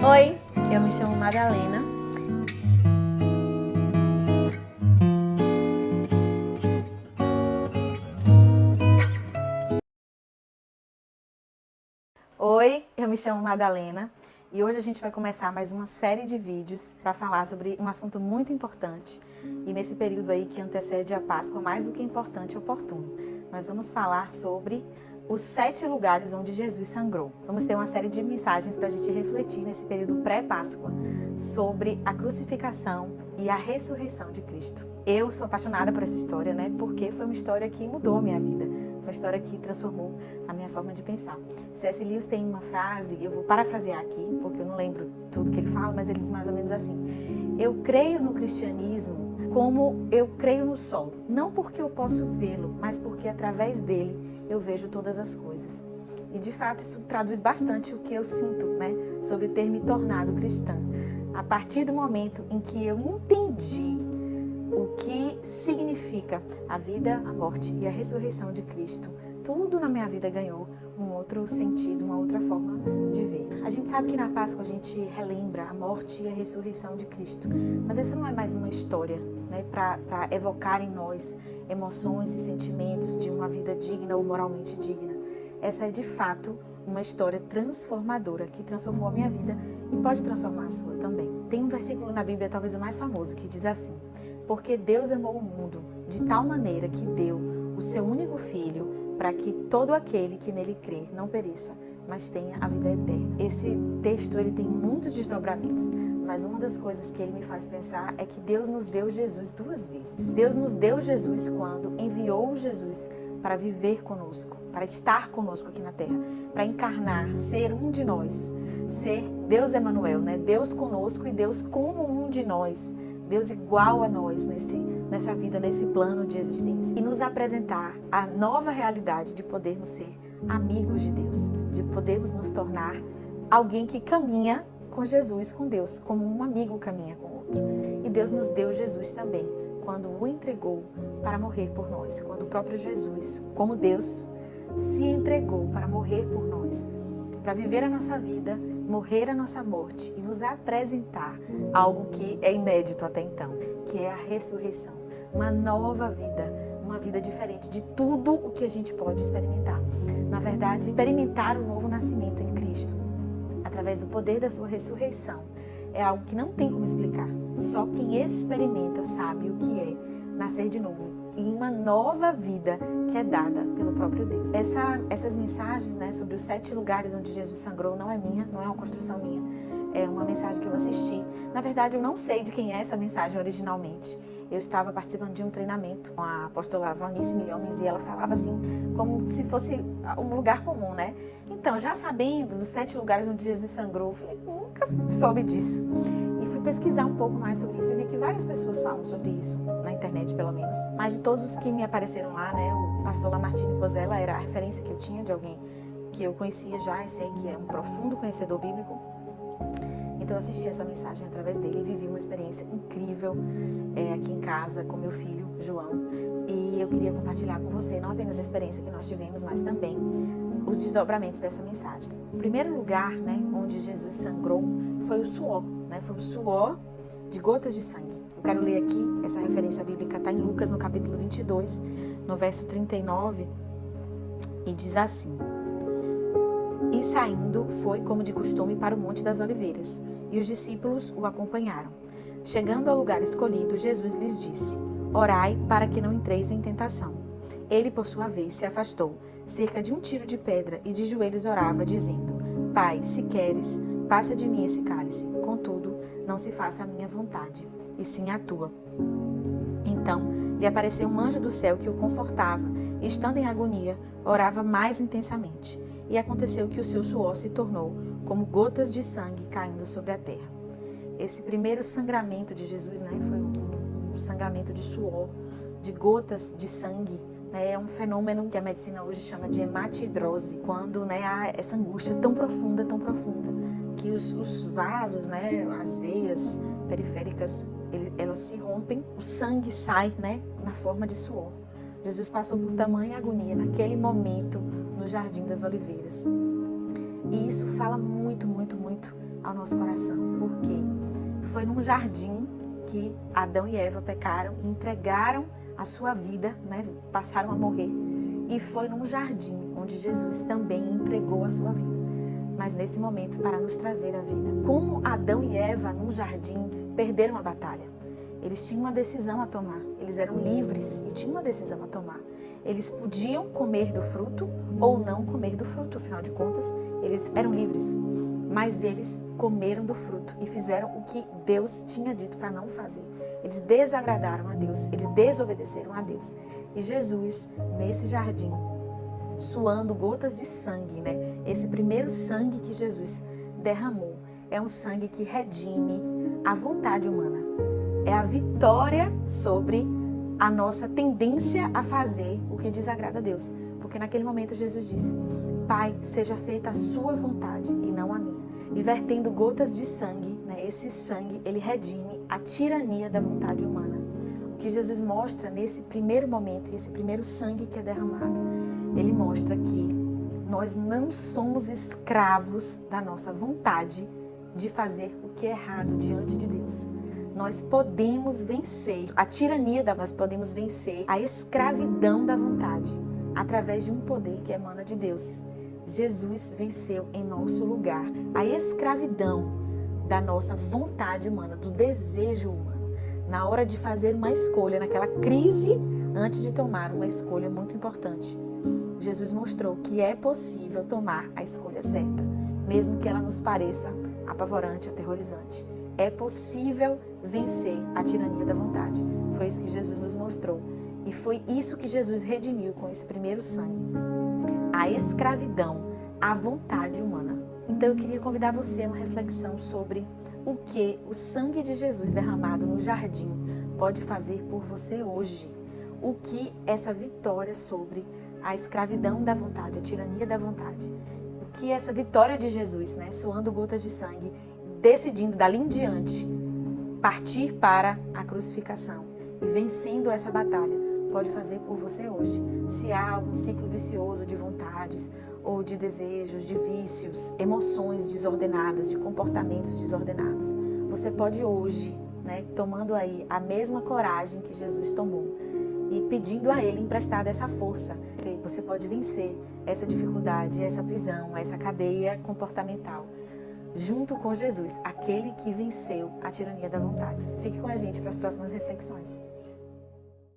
Oi, eu me chamo Madalena. Oi, eu me chamo Madalena e hoje a gente vai começar mais uma série de vídeos para falar sobre um assunto muito importante e nesse período aí que antecede a Páscoa, mais do que importante e oportuno. Nós vamos falar sobre os 7 lugares onde Jesus sangrou. Vamos ter uma série de mensagens para a gente refletir nesse período pré-Páscoa sobre a crucificação e a ressurreição de Cristo. Eu sou apaixonada por essa história, né? Porque foi uma história que mudou a minha vida. Foi uma história que transformou a minha forma de pensar. C.S. Lewis tem uma frase, eu vou parafrasear aqui, porque eu não lembro tudo que ele fala, mas ele diz mais ou menos assim: eu creio no cristianismo como eu creio no sol, não porque eu posso vê-lo, mas porque através dele eu vejo todas as coisas. E de fato isso traduz bastante o que eu sinto, né, sobre ter me tornado cristã. A partir do momento em que eu entendi o que significa a vida, a morte e a ressurreição de Cristo, tudo na minha vida ganhou um outro sentido, uma outra forma de ver. A gente sabe que na Páscoa a gente relembra a morte e a ressurreição de Cristo, mas essa não é mais uma história, né, para evocar em nós emoções e sentimentos de uma vida digna ou moralmente digna. Essa é de fato uma história transformadora que transformou a minha vida e pode transformar a sua também. Tem um versículo na Bíblia, talvez o mais famoso, que diz assim: porque Deus amou o mundo de tal maneira que deu o seu único filho para que todo aquele que nele crê não pereça, mas tenha a vida eterna. Esse texto ele tem muitos desdobramentos, mas uma das coisas que ele me faz pensar é que Deus nos deu Jesus 2 vezes. Deus nos deu Jesus quando enviou Jesus para viver conosco, para estar conosco aqui na terra, para encarnar, ser um de nós, ser Deus Emanuel, né? Deus conosco e Deus como um de nós. Deus igual a nós nessa vida, nesse plano de existência. E nos apresentar a nova realidade de podermos ser amigos de Deus, de podermos nos tornar alguém que caminha com Jesus, com Deus, como um amigo caminha com o outro. E Deus nos deu Jesus também, quando o entregou para morrer por nós, quando o próprio Jesus, como Deus, se entregou para morrer por nós, para viver a nossa vida, morrer a nossa morte e nos apresentar algo que é inédito até então, que é a ressurreição, uma nova vida, uma vida diferente de tudo o que a gente pode experimentar. Na verdade, experimentar o novo nascimento em Cristo, através do poder da sua ressurreição, é algo que não tem como explicar. Só quem experimenta sabe o que é nascer de novo em uma nova vida que é dada pelo próprio Deus. Essas mensagens, né, sobre os 7 lugares onde Jesus sangrou não é minha, não é uma construção minha. É uma mensagem que eu assisti. Na verdade, eu não sei de quem é essa mensagem originalmente. Eu estava participando de um treinamento com a apóstola Vanice Milhomens e ela falava assim, como se fosse um lugar comum, né? Então, já sabendo dos 7 lugares onde Jesus sangrou, eu falei, nunca soube disso. E fui pesquisar um pouco mais sobre isso e vi que várias pessoas falam sobre isso, na internet pelo menos. Mas de todos os que me apareceram lá, né, o pastor Lamartine Pozella era a referência que eu tinha de alguém que eu conhecia já e sei que é um profundo conhecedor bíblico. Então eu assisti essa mensagem através dele e vivi uma experiência incrível aqui em casa com meu filho, João. E eu queria compartilhar com você não apenas a experiência que nós tivemos, mas também os desdobramentos dessa mensagem. O primeiro lugar, né, onde Jesus sangrou foi o suor, né? Foi o suor de gotas de sangue. Eu quero ler aqui, essa referência bíblica está em Lucas, no capítulo 22, no verso 39, e diz assim: e saindo, foi, como de costume, para o Monte das Oliveiras, e os discípulos o acompanharam. Chegando ao lugar escolhido, Jesus lhes disse: orai para que não entreis em tentação. Ele, por sua vez, se afastou, cerca de um tiro de pedra, e de joelhos orava, dizendo: Pai, se queres, passa de mim esse cálice. Contudo, não se faça a minha vontade, e sim a tua. Então, lhe apareceu um anjo do céu que o confortava, e, estando em agonia, orava mais intensamente. E aconteceu que o seu suor se tornou como gotas de sangue caindo sobre a terra. Esse primeiro sangramento de Jesus, né, foi um sangramento de suor, de gotas de sangue. É um fenômeno que a medicina hoje chama de hematidrose, quando, né, há essa angústia tão profunda, que os vasos, né, as veias periféricas, elas se rompem, o sangue sai, né, na forma de suor. Jesus passou por tamanha agonia naquele momento no Jardim das Oliveiras. E isso fala muito ao nosso coração. Por quê? Foi num jardim que Adão e Eva pecaram e entregaram a sua vida, né? Passaram a morrer. E foi num jardim onde Jesus também entregou a sua vida. Mas nesse momento, para nos trazer a vida. Como Adão e Eva, num jardim, perderam a batalha. Eles tinham uma decisão a tomar. Eles eram livres e tinham uma decisão a tomar. Eles podiam comer do fruto ou não comer do fruto. Afinal de contas, eles eram livres. Mas eles comeram do fruto e fizeram o que Deus tinha dito para não fazer. Eles desagradaram a Deus, eles desobedeceram a Deus. E Jesus, nesse jardim, suando gotas de sangue, né? Esse primeiro sangue que Jesus derramou é um sangue que redime a vontade humana. É a vitória sobre a nossa tendência a fazer o que desagrada a Deus. Porque naquele momento Jesus disse: Pai, seja feita a sua vontade e não a minha. E vertendo gotas de sangue, né? Esse sangue, ele redime a tirania da vontade humana. O que Jesus mostra nesse primeiro momento, esse primeiro sangue que é derramado, ele mostra que nós não somos escravos da nossa vontade de fazer o que é errado diante de Deus. Nós podemos vencer a tirania, nós podemos vencer a escravidão da vontade através de um poder que emana de Deus. Jesus venceu em nosso lugar a escravidão da nossa vontade humana, do desejo humano. Na hora de fazer uma escolha, naquela crise, antes de tomar uma escolha muito importante, Jesus mostrou que é possível tomar a escolha certa, mesmo que ela nos pareça apavorante, aterrorizante. É possível vencer a tirania da vontade. Foi isso que Jesus nos mostrou. E foi isso que Jesus redimiu com esse primeiro sangue. A escravidão à vontade humana. Então eu queria convidar você a uma reflexão sobre o que o sangue de Jesus derramado no jardim pode fazer por você hoje. O que essa vitória sobre a escravidão da vontade, a tirania da vontade. O que essa vitória de Jesus, né, suando gotas de sangue, decidindo dali em diante partir para a crucificação e vencendo essa batalha, pode fazer por você hoje. Se há um ciclo vicioso de vontades ou de desejos, de vícios, emoções desordenadas, de comportamentos desordenados, você pode hoje, né, tomando aí a mesma coragem que Jesus tomou e pedindo a Ele emprestada essa força, você pode vencer essa dificuldade, essa prisão, essa cadeia comportamental, junto com Jesus, aquele que venceu a tirania da vontade. Fique com a gente para as próximas reflexões.